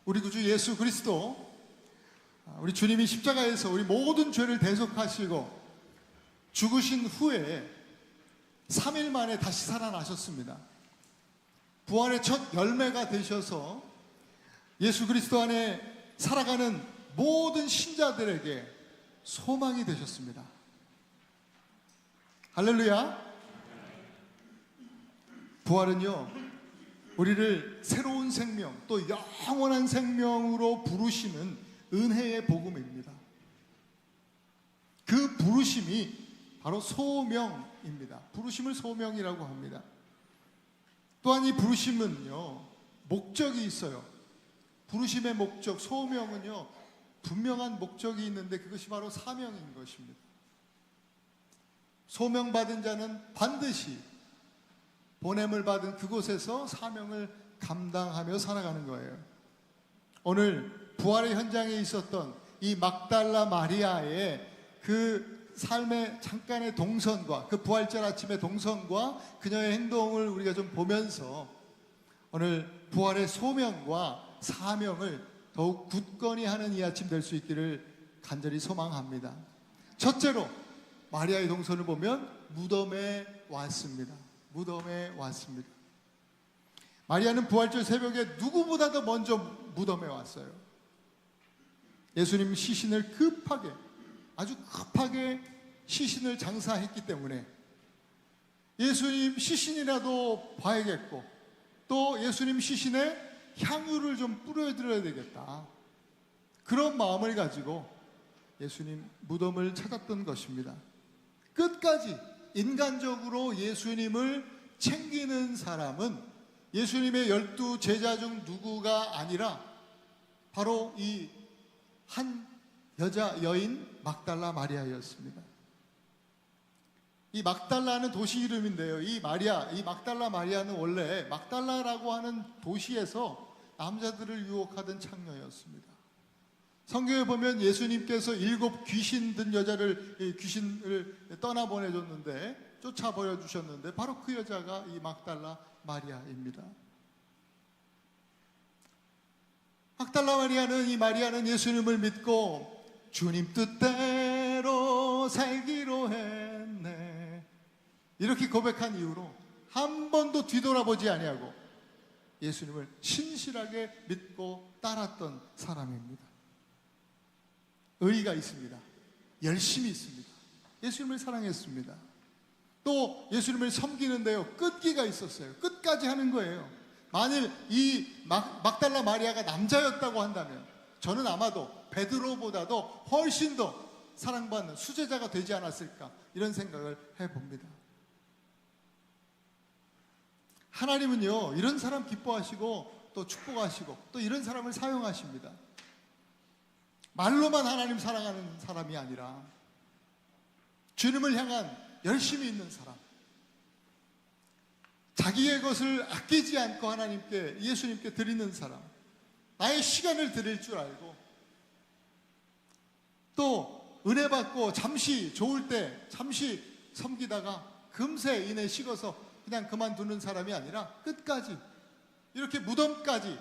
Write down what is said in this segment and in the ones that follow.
우리 구주 예수 그리스도, 우리 주님이 십자가에서 우리 모든 죄를 대속하시고 죽으신 후에 3일 만에 다시 살아나셨습니다. 부활의 첫 열매가 되셔서 예수 그리스도 안에 살아가는 모든 신자들에게 소망이 되셨습니다. 할렐루야. 부활은요, 우리를 새로운 생명, 또 영원한 생명으로 부르시는 은혜의 복음입니다. 그 부르심이 바로 소명입니다. 부르심을 소명이라고 합니다. 또한 이 부르심은요, 목적이 있어요. 부르심의 목적, 소명은요, 분명한 목적이 있는데 그것이 바로 사명인 것입니다. 소명받은 자는 반드시 보냄을 받은 그곳에서 사명을 감당하며 살아가는 거예요. 오늘 부활의 현장에 있었던 이 막달라 마리아의 그 삶의 잠깐의 동선과 그 부활절 아침의 동선과 그녀의 행동을 우리가 좀 보면서 오늘 부활의 소명과 사명을 더욱 굳건히 하는 이 아침 될 수 있기를 간절히 소망합니다. 첫째로 마리아의 동선을 보면 무덤에 왔습니다. 무덤에 왔습니다. 마리아는 부활절 새벽에 누구보다도 먼저 무덤에 왔어요. 예수님 시신을 아주 급하게 시신을 장사했기 때문에 예수님 시신이라도 봐야겠고, 또 예수님 시신에 향유를 좀 뿌려드려야 되겠다, 그런 마음을 가지고 예수님 무덤을 찾았던 것입니다. 끝까지 인간적으로 예수님을 챙기는 사람은 예수님의 12 제자 중 누구가 아니라 바로 이 한 여인 막달라 마리아였습니다. 이 막달라는 도시 이름인데요, 이 막달라 마리아는 원래 막달라라고 하는 도시에서 남자들을 유혹하던 창녀였습니다. 성경에 보면 예수님께서 7 귀신 든 귀신을 떠나보내줬는데, 쫓아버려 주셨는데, 바로 그 여자가 이 막달라 마리아입니다. 막달라 마리아는 예수님을 믿고 주님 뜻대로 살기로 했네, 이렇게 고백한 이후로 한 번도 뒤돌아보지 아니하고 예수님을 신실하게 믿고 따랐던 사람입니다. 의의가 있습니다. 열심이 있습니다. 예수님을 사랑했습니다. 또 예수님을 섬기는데요, 끈기가 있었어요. 끝까지 하는 거예요. 만일 이 막달라 마리아가 남자였다고 한다면 저는 아마도 베드로보다도 훨씬 더 사랑받는 수제자가 되지 않았을까, 이런 생각을 해봅니다. 하나님은요, 이런 사람 기뻐하시고 또 축복하시고 또 이런 사람을 사용하십니다. 말로만 하나님 사랑하는 사람이 아니라 주님을 향한 열심이 있는 사람, 자기의 것을 아끼지 않고 하나님께, 예수님께 드리는 사람, 나의 시간을 드릴 줄 알고, 또 은혜 받고 잠시 좋을 때 잠시 섬기다가 금세 이내 식어서 그냥 그만두는 사람이 아니라 끝까지, 이렇게 무덤까지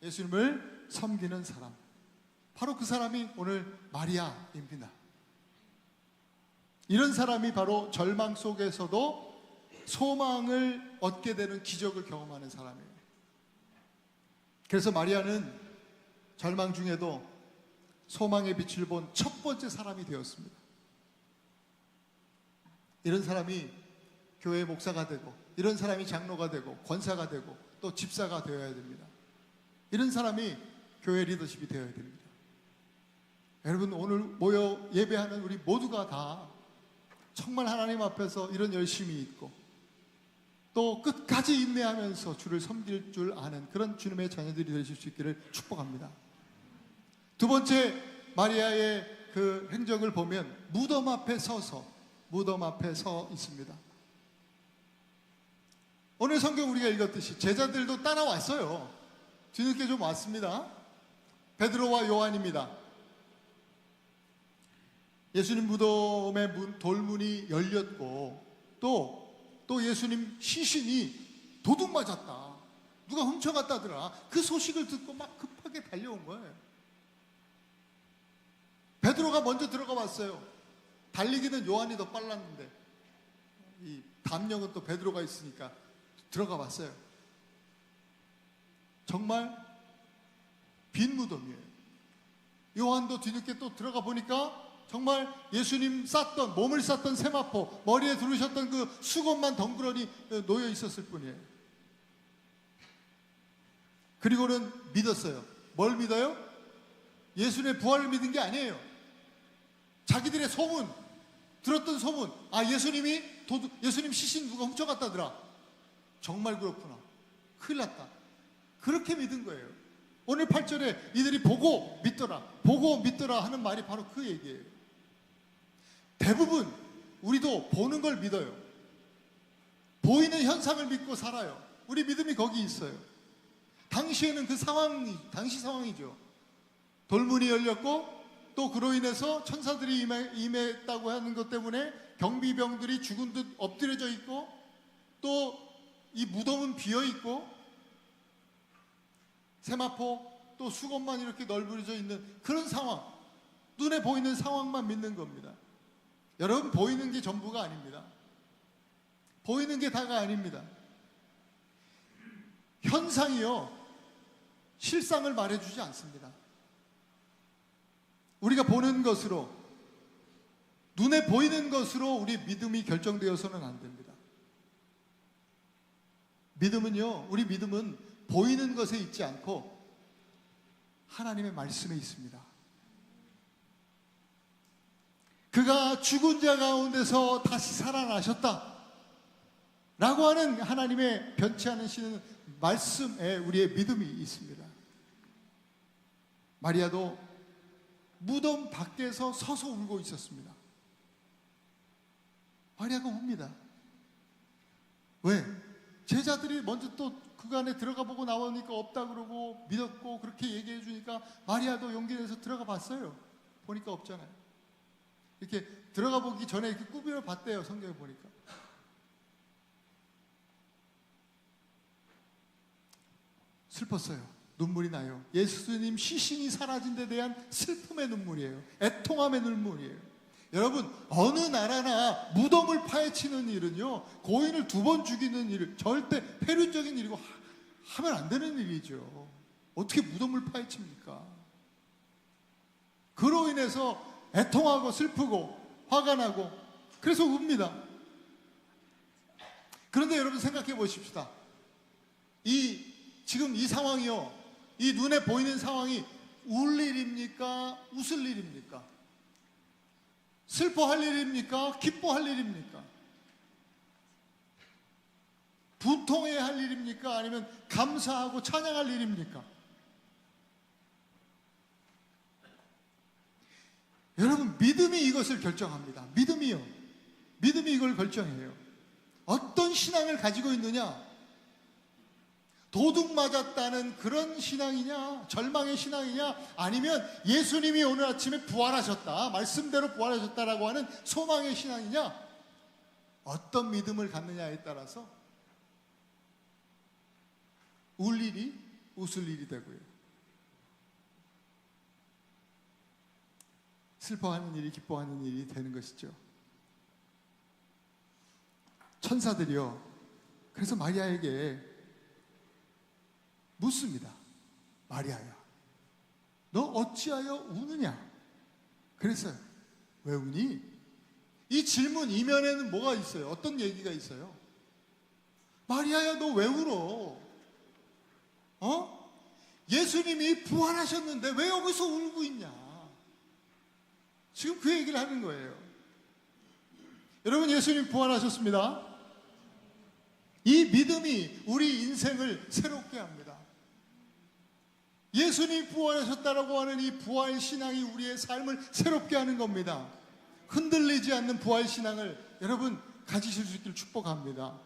예수님을 섬기는 사람, 바로 그 사람이 오늘 마리아입니다. 이런 사람이 바로 절망 속에서도 소망을 얻게 되는 기적을 경험하는 사람이에요. 그래서 마리아는 절망 중에도 소망의 빛을 본 첫 번째 사람이 되었습니다. 이런 사람이 교회 목사가 되고, 이런 사람이 장로가 되고 권사가 되고 또 집사가 되어야 됩니다. 이런 사람이 교회 리더십이 되어야 됩니다. 여러분, 오늘 모여 예배하는 우리 모두가 다 정말 하나님 앞에서 이런 열심이 있고 또 끝까지 인내하면서 주를 섬길 줄 아는 그런 주님의 자녀들이 되실 수 있기를 축복합니다. 두 번째, 마리아의 그 행적을 보면 무덤 앞에 서 있습니다. 오늘 성경 우리가 읽었듯이 제자들도 따라왔어요. 뒤늦게 좀 왔습니다. 베드로와 요한입니다. 예수님 무덤의 돌문이 열렸고 또 예수님 시신이 도둑 맞았다, 누가 훔쳐갔다더라. 그 소식을 듣고 막 급하게 달려온 거예요. 베드로가 먼저 들어가 봤어요. 달리기는 요한이 더 빨랐는데 이 담력은 또 베드로가 있으니까 들어가 봤어요. 정말 빈 무덤이에요. 요한도 뒤늦게 또 들어가 보니까 정말 예수님 몸을 쌌던 세마포, 머리에 두르셨던 그 수건만 덩그러니 놓여 있었을 뿐이에요. 그리고는 믿었어요. 뭘 믿어요? 예수님의 부활을 믿은 게 아니에요. 자기들의 소문, 들었던 소문, 예수님 시신 누가 훔쳐갔다더라. 정말 그렇구나. 큰일 났다. 그렇게 믿은 거예요. 오늘 8절에 이들이 보고 믿더라 하는 말이 바로 그 얘기예요. 대부분 우리도 보는 걸 믿어요. 보이는 현상을 믿고 살아요. 우리 믿음이 거기 있어요. 당시에는 당시 상황이죠. 돌문이 열렸고 또 그로 인해서 천사들이 임했다고 하는 것 때문에 경비병들이 죽은 듯 엎드려져 있고 또 이 무덤은 비어 있고 세마포 또 수건만 이렇게 널브러져 있는 그런 상황, 눈에 보이는 상황만 믿는 겁니다. 여러분, 보이는 게 전부가 아닙니다. 보이는 게 다가 아닙니다. 현상이요, 실상을 말해주지 않습니다. 우리가 보는 것으로, 눈에 보이는 것으로 우리 믿음이 결정되어서는 안 됩니다. 우리 믿음은 보이는 것에 있지 않고 하나님의 말씀에 있습니다. 그가 죽은 자 가운데서 다시 살아나셨다 라고 하는 하나님의 변치 않으시는 말씀에 우리의 믿음이 있습니다. 마리아도 무덤 밖에서 서서 울고 있었습니다. 마리아가 웁니다. 왜? 제자들이 먼저 또 그간에 들어가 보고 나오니까 없다 그러고 믿었고 그렇게 얘기해 주니까 마리아도 용기 내서 들어가 봤어요. 보니까 없잖아요. 이렇게 들어가 보기 전에 이렇게 꾸며 봤대요. 성경에 보니까. 슬펐어요. 눈물이 나요. 예수님 시신이 사라진 데 대한 슬픔의 눈물이에요. 애통함의 눈물이에요. 여러분, 어느 나라나 무덤을 파헤치는 일은요, 고인을 2번 죽이는 일, 절대 폐륜적인 일이고 하면 안 되는 일이죠. 어떻게 무덤을 파헤칩니까? 그로 인해서 애통하고 슬프고 화가 나고 그래서 웁니다. 그런데 여러분 생각해 보십시다. 지금 이 상황이요, 이 눈에 보이는 상황이 울 일입니까? 웃을 일입니까? 슬퍼할 일입니까? 기뻐할 일입니까? 분통해야 할 일입니까? 아니면 감사하고 찬양할 일입니까? 여러분, 믿음이 이것을 결정합니다. 믿음이 이걸 결정해요. 어떤 신앙을 가지고 있느냐? 도둑 맞았다는 그런 신앙이냐, 절망의 신앙이냐, 아니면 예수님이 오늘 아침에 부활하셨다, 말씀대로 부활하셨다라고 하는 소망의 신앙이냐, 어떤 믿음을 갖느냐에 따라서 울 일이 웃을 일이 되고요, 슬퍼하는 일이 기뻐하는 일이 되는 것이죠. 천사들이요, 그래서 마리아에게 묻습니다. 마리아야, 너 어찌하여 우느냐? 그랬어요. 왜 우니? 이 질문 이면에는 뭐가 있어요? 어떤 얘기가 있어요? 마리아야, 너 왜 울어? 예수님이 부활하셨는데 왜 여기서 울고 있냐? 지금 그 얘기를 하는 거예요. 여러분, 예수님 부활하셨습니다. 이 믿음이 우리 인생을 새롭게 합니다. 예수님 부활하셨다라고 하는 이 부활 신앙이 우리의 삶을 새롭게 하는 겁니다. 흔들리지 않는 부활 신앙을 여러분 가지실 수 있기를 축복합니다.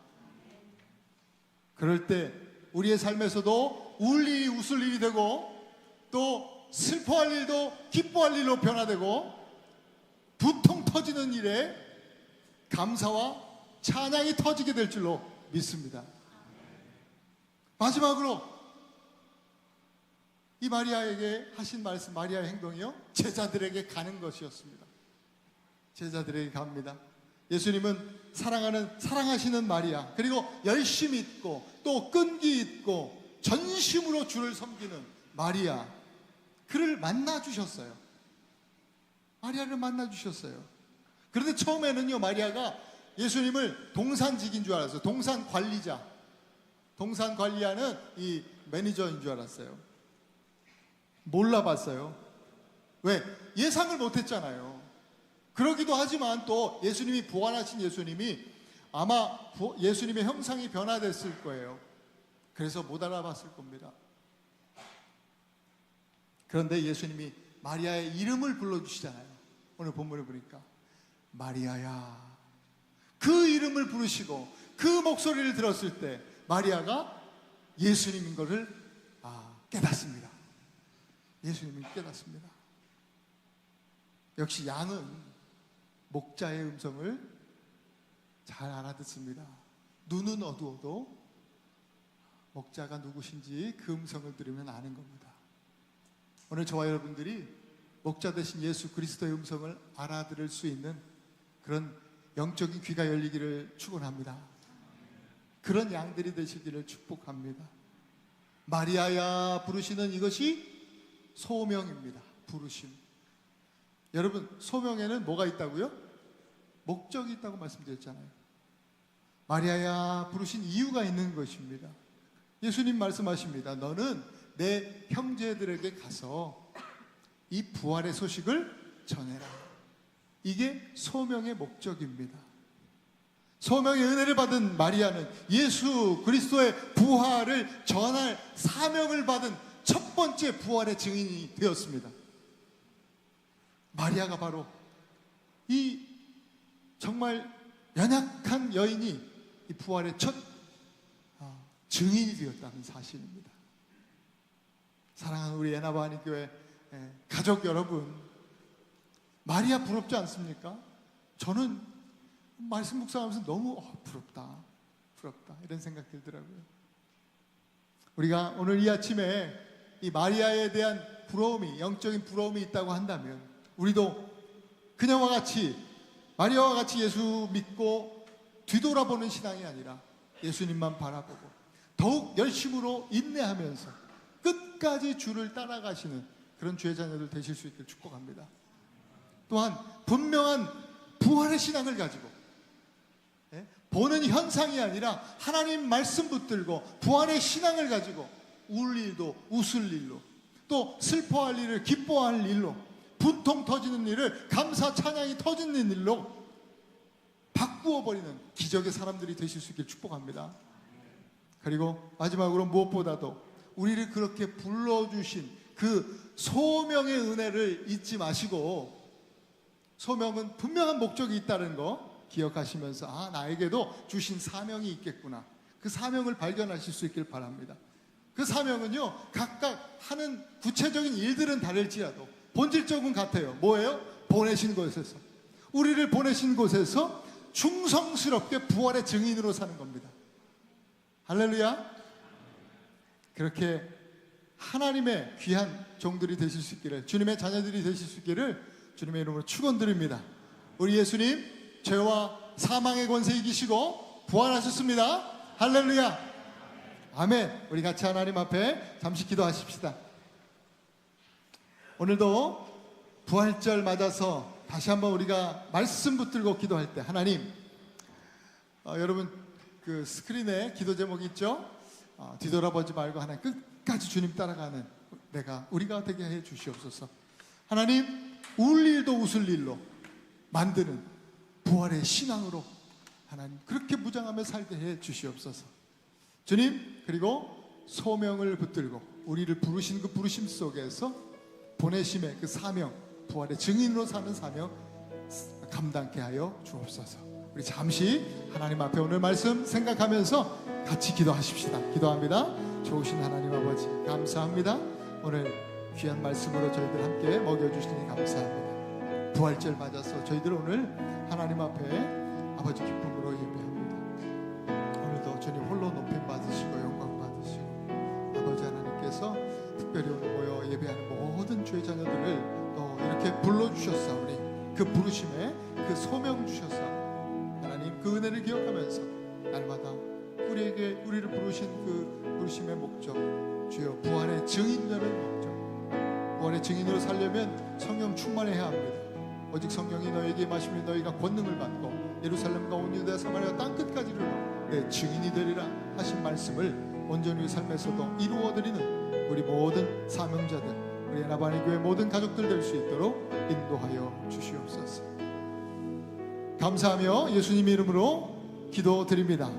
그럴 때 우리의 삶에서도 울 일이 웃을 일이 되고 또 슬퍼할 일도 기뻐할 일로 변화되고 분통 터지는 일에 감사와 찬양이 터지게 될 줄로 믿습니다. 마지막으로 이 마리아에게 하신 말씀, 마리아의 행동이요, 제자들에게 가는 것이었습니다. 제자들에게 갑니다. 예수님은 사랑하시는 마리아, 그리고 열심히 있고 또 끈기 있고 전심으로 주를 섬기는 마리아, 그를 만나 주셨어요. 마리아를 만나 주셨어요. 그런데 처음에는요, 마리아가 예수님을 동산직인 줄 알았어요. 동산 관리자, 동산 관리하는 이 매니저인 줄 알았어요. 몰라봤어요. 왜? 예상을 못했잖아요. 그러기도 하지만 또 예수님이 부활하신 예수님이 아마 예수님의 형상이 변화됐을 거예요. 그래서 못 알아봤을 겁니다. 그런데 예수님이 마리아의 이름을 불러주시잖아요. 오늘 본문을 보니까 마리아야, 그 이름을 부르시고 그 목소리를 들었을 때 마리아가 예수님인 것을 깨닫습니다. 예수님이 깨닫습니다. 역시 양은 목자의 음성을 잘 알아듣습니다. 눈은 어두워도 목자가 누구신지 그 음성을 들으면 아는 겁니다. 오늘 저와 여러분들이 목자 되신 예수 그리스도의 음성을 알아들을 수 있는 그런 영적인 귀가 열리기를 축원합니다. 그런 양들이 되시기를 축복합니다. 마리아야 부르시는 이것이 소명입니다. 부르심. 여러분, 소명에는 뭐가 있다고요? 목적이 있다고 말씀드렸잖아요. 마리아야 부르신 이유가 있는 것입니다. 예수님 말씀하십니다. 너는 내 형제들에게 가서 이 부활의 소식을 전해라. 이게 소명의 목적입니다. 소명의 은혜를 받은 마리아는 예수 그리스도의 부활을 전할 사명을 받은 첫 번째 부활의 증인이 되었습니다. 마리아가 바로 이 정말 연약한 여인이 이 부활의 첫 증인이 되었다는 사실입니다. 사랑하는 우리 예나바하니 교회 가족 여러분, 마리아 부럽지 않습니까? 저는 말씀 묵상하면서 너무 부럽다 이런 생각 들더라고요. 우리가 오늘 이 아침에 이 마리아에 대한 부러움이, 영적인 부러움이 있다고 한다면 우리도 그녀와 같이, 마리아와 같이 예수 믿고 뒤돌아보는 신앙이 아니라 예수님만 바라보고 더욱 열심으로 인내하면서 끝까지 주를 따라가시는 그런 주의 자녀들 되실 수 있기를 축복합니다. 또한 분명한 부활의 신앙을 가지고 보는 현상이 아니라 하나님 말씀 붙들고 부활의 신앙을 가지고 울 일도 웃을 일로, 또 슬퍼할 일을 기뻐할 일로, 분통 터지는 일을 감사 찬양이 터지는 일로 바꾸어 버리는 기적의 사람들이 되실 수 있기를 축복합니다. 그리고 마지막으로 무엇보다도 우리를 그렇게 불러주신 그 소명의 은혜를 잊지 마시고, 소명은 분명한 목적이 있다는 거 기억하시면서 나에게도 주신 사명이 있겠구나, 그 사명을 발견하실 수 있길 바랍니다. 그 사명은요, 각각 하는 구체적인 일들은 다를지라도 본질적은 같아요. 뭐예요? 보내신 곳에서, 우리를 보내신 곳에서 충성스럽게 부활의 증인으로 사는 겁니다. 할렐루야. 그렇게 하나님의 귀한 종들이 되실 수 있기를, 주님의 자녀들이 되실 수 있기를 주님의 이름으로 축원드립니다. 우리 예수님 죄와 사망의 권세 이기시고 부활하셨습니다. 할렐루야. 아멘. 우리 같이 하나님 앞에 잠시 기도하십시다. 오늘도 부활절 맞아서 다시 한번 우리가 말씀 붙들고 기도할 때, 하나님, 여러분 그 스크린에 기도 제목이 있죠? 뒤돌아보지 말고 하나님 끝까지 주님 따라가는 우리가 되게 해 주시옵소서. 하나님, 울 일도 웃을 일로 만드는 부활의 신앙으로 하나님 그렇게 무장하며 살게 해 주시옵소서. 주님, 그리고 소명을 붙들고 우리를 부르신 그 부르심 속에서 보내심의 그 사명, 부활의 증인으로 사는 사명 감당케 하여 주옵소서. 우리 잠시 하나님 앞에 오늘 말씀 생각하면서 같이 기도하십시다. 기도합니다. 좋으신 하나님 아버지, 감사합니다. 오늘 귀한 말씀으로 저희들 함께 먹여주시니 감사합니다. 부활절 맞아서 저희들 오늘 하나님 앞에 아버지 기쁨으로 예배합니다. 오늘도 주님 홀로 높임 받으시고 영광 받으시고 예배하는 모든 주의 자녀들을 이렇게 불러주셨사오니 그 부르심에 그 소명 주셨사오니 하나님 그 은혜를 기억하면서 날마다 우리를 부르신 그 부르심의 목적, 주여 부활의 증인되는 목적, 부활의 증인으로 살려면 성령 충만해야 합니다. 오직 성령이 너에게 임하시면 너희가 권능을 받고 예루살렘과 온 유대와 사마리아 땅끝까지 이르러 내 증인이 되리라 하신 말씀을 온전히 우리 삶에서도 이루어드리는 우리 모든 사명자들, 우리 나바니 교회 모든 가족들 될 수 있도록 인도하여 주시옵소서. 감사하며 예수님 이름으로 기도드립니다.